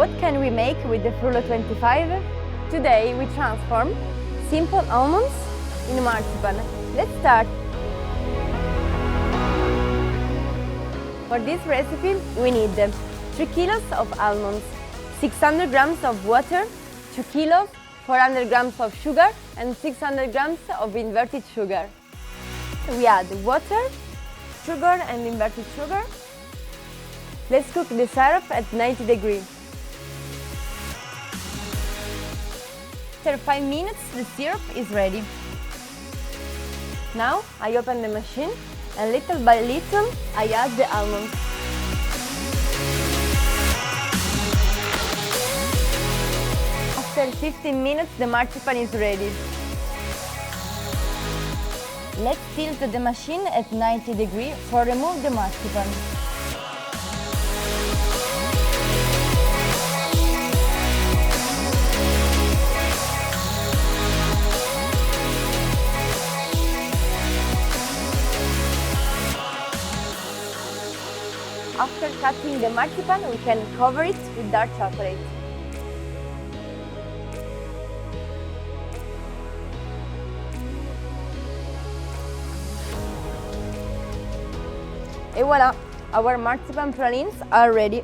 What can we make with the Frullo 25? Today we transform simple almonds in marzipan. Let's start! For this recipe we need 3 kilos of almonds, 600 grams of water, 2 kilos, 400 grams of sugar and 600 grams of inverted sugar. We add water, sugar and inverted sugar. Let's cook the syrup at 90 degrees. After 5 minutes the syrup is ready. Now I open the machine and little by little I add the almonds. After 15 minutes the marzipan is ready. Let's tilt the machine at 90 degrees for remove the marzipan. After cutting the marzipan, we can cover it with dark chocolate. Et voilà, our marzipan pralines are ready.